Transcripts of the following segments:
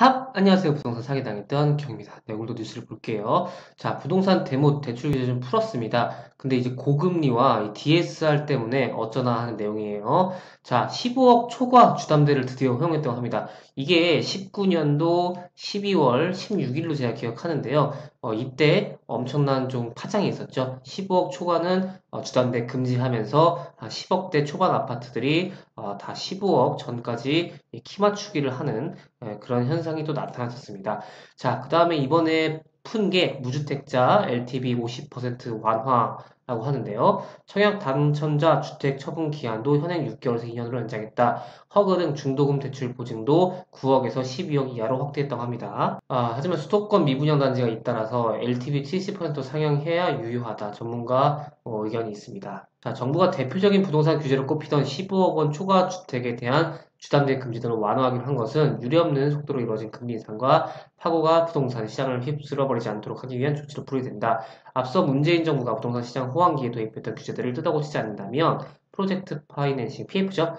안녕하세요. 부동산 사기당했던 경입니다. 네, 오늘도 뉴스를 볼게요. 자, 부동산 대모 대출 규제 좀 풀었습니다. 근데 이제 고금리와 이 DSR 때문에 어쩌나 하는 내용이에요. 자, 15억 초과 주담대를 드디어 허용했다고 합니다. 이게 19년도 12월 16일로 제가 기억하는데요. 이때 엄청난 좀 파장이 있었죠. 15억 초과는 주담대 금지하면서 10억대 초반 아파트들이 다 15억 전까지 키 맞추기를 하는 그런 현상이 또 나타났었습니다. 자, 그 다음에 이번에 푼 게 무주택자 LTV 50% 완화라고 하는데요. 청약 당첨자 주택 처분 기한도 현행 6개월에서 2년으로 연장했다. 허그 등 중도금 대출 보증도 9억에서 12억 이하로 확대했다고 합니다. 하지만 수도권 미분양 단지가 잇따라서 LTV 70% 상향해야 유효하다. 전문가 의견이 있습니다. 자, 정부가 대표적인 부동산 규제로 꼽히던 15억 원 초과 주택에 대한 주담대 금지 등을 완화하기로 한 것은 유례없는 속도로 이루어진 금리 인상과 파고가 부동산 시장을 휩쓸어버리지 않도록 하기 위한 조치로 풀이된다. 앞서 문재인 정부가 부동산 시장 호황기에 도입했던 규제들을 뜯어고치지 않는다면 프로젝트 파이낸싱 PF죠.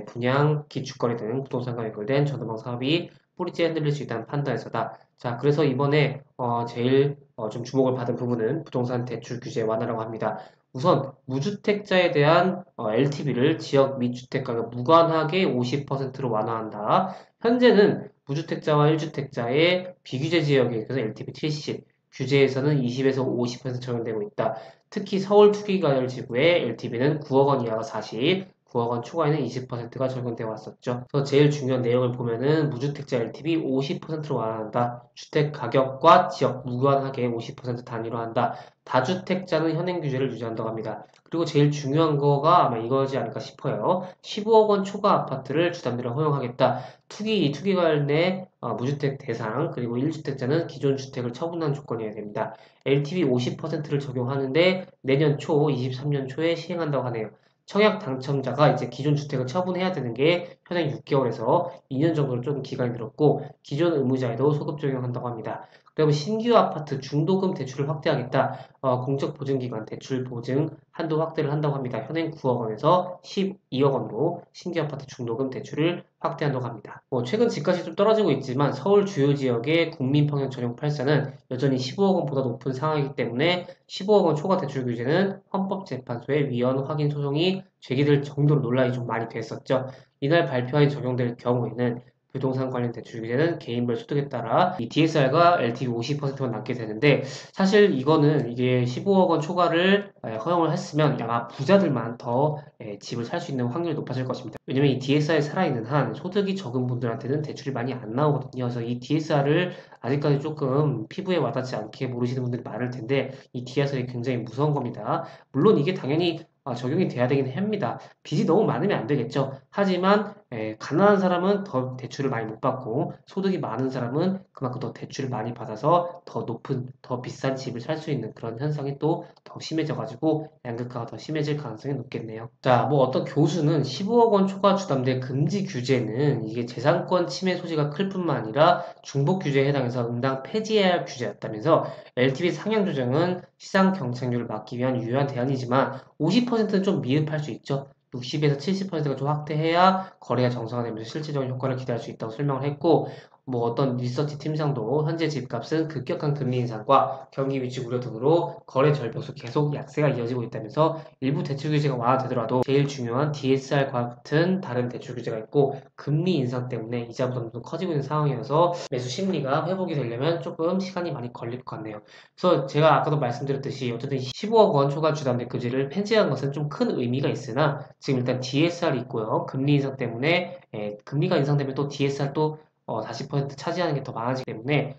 분양, 기축거래 등 부동산과 연결된 전후방 사업이 뿌리째 흔들릴 수 있다는 판단에서다. 자, 그래서 이번에 제일 좀 주목을 받은 부분은 부동산 대출 규제 완화라고 합니다. 우선 무주택자에 대한 LTV를 지역 및 주택가격 무관하게 50%로 완화한다. 현재는 무주택자와 1주택자의 비규제 지역에 있어서 LTV 70, 규제에서는 20에서 50% 적용되고 있다. 특히 서울 투기과열 지구의 LTV는 9억 원 이하가 40, 9억 원 초과에는 20%가 적용되어 왔었죠. 그래서 제일 중요한 내용을 보면은 무주택자 LTV 50%로 완화한다. 주택 가격과 지역 무관하게 50% 단위로 한다. 다주택자는 현행 규제를 유지한다고 합니다. 그리고 제일 중요한 거가 아마 이거지 않을까 싶어요. 15억 원 초과 아파트를 주담대로 허용하겠다. 투기 관내 무주택 대상 그리고 1주택자는 기존 주택을 처분한 조건이어야 됩니다. LTV 50%를 적용하는데 내년 초 23년 초에 시행한다고 하네요. 청약 당첨자가 이제 기존 주택을 처분해야 되는 게 현행 6개월에서 2년 정도로 좀 기간이 늘었고 기존 의무자에도 소급 적용한다고 합니다. 그리고 신규 아파트 중도금 대출을 확대하겠다. 공적보증기관 대출 보증 한도 확대를 한다고 합니다. 현행 9억 원에서 12억 원으로 신규 아파트 중도금 대출을 확대한다고 합니다. 최근 집값이 좀 떨어지고 있지만 서울 주요 지역의 국민평형 전용 8사는 여전히 15억 원보다 높은 상황이기 때문에 15억 원 초과 대출 규제는 헌법재판소의 위헌 확인 소송이 제기될 정도로 논란이 좀 많이 됐었죠. 이날 발표안이 적용될 경우에는 부동산 관련 대출 규제는 개인별 소득에 따라 이 DSR과 LTV 50%만 남게 되는데 사실 이거는 이게 15억 원 초과를 허용을 했으면 아마 부자들만 더 집을 살 수 있는 확률이 높아질 것입니다. 왜냐면 이 DSR이 살아있는 한 소득이 적은 분들한테는 대출이 많이 안 나오거든요. 그래서 이 DSR을 아직까지 조금 피부에 와닿지 않게 모르시는 분들이 많을 텐데 이 DSR이 굉장히 무서운 겁니다. 물론 이게 당연히 적용이 돼야 되긴 합니다. 빚이 너무 많으면 안 되겠죠. 하지만 가난한 사람은 더 대출을 많이 못 받고 소득이 많은 사람은 그만큼 더 대출을 많이 받아서 더 높은, 더 비싼 집을 살 수 있는 그런 현상이 또 더 심해져가지고 양극화가 더 심해질 가능성이 높겠네요. 자, 뭐 어떤 교수는 15억 원 초과 주담대 금지 규제는 이게 재산권 침해 소지가 클 뿐만 아니라 중복 규제에 해당해서 응당 폐지해야 할 규제였다면서 LTV 상향 조정은 시장 경쟁률을 막기 위한 유효한 대안이지만 50%는 좀 미흡할 수 있죠. 60에서 70%가 좀 확대해야 거래가 정상화되면서 실질적인 효과를 기대할 수 있다고 설명을 했고, 뭐 어떤 리서치 팀장도 현재 집값은 급격한 금리 인상과 경기 위축 우려 등으로 거래 절벽에서 계속 약세가 이어지고 있다면서 일부 대출 규제가 완화되더라도 제일 중요한 DSR과 같은 다른 대출 규제가 있고 금리 인상 때문에 이자 부담도 커지고 있는 상황이어서 매수 심리가 회복이 되려면 조금 시간이 많이 걸릴 것 같네요. 그래서 제가 아까도 말씀드렸듯이 어쨌든 15억 원 초과 주담대 금지를 폐지한 것은 좀 큰 의미가 있으나 지금 일단 DSR이 있고요. 금리 인상 때문에 금리가 인상되면 또 DSR도 40% 차지하는 게 더 많아지기 때문에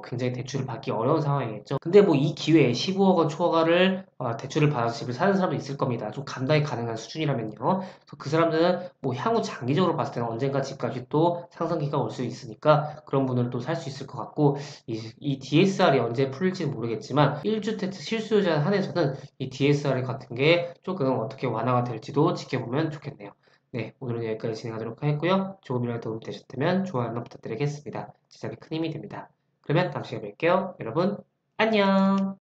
굉장히 대출을 받기 어려운 상황이겠죠. 근데 뭐 이 기회에 15억 원 초과를 대출을 받아서 집을 사는 사람도 있을 겁니다. 좀 감당이 가능한 수준이라면요. 그래서 그 사람들은 뭐 향후 장기적으로 봤을 때는 언젠가 집값이 또 상승기가 올 수 있으니까 그런 분들은 또 살 수 있을 것 같고 이 DSR이 언제 풀릴지는 모르겠지만 1주택 실수요자 한해서는 이 DSR 같은 게 조금 어떻게 완화가 될지도 지켜보면 좋겠네요. 네, 오늘은 여기까지 진행하도록 하겠고요. 조금이라도 도움 되셨다면 좋아요 한번 부탁드리겠습니다. 제작에 큰 힘이 됩니다. 그러면 다음 시간에 뵐게요. 여러분, 안녕!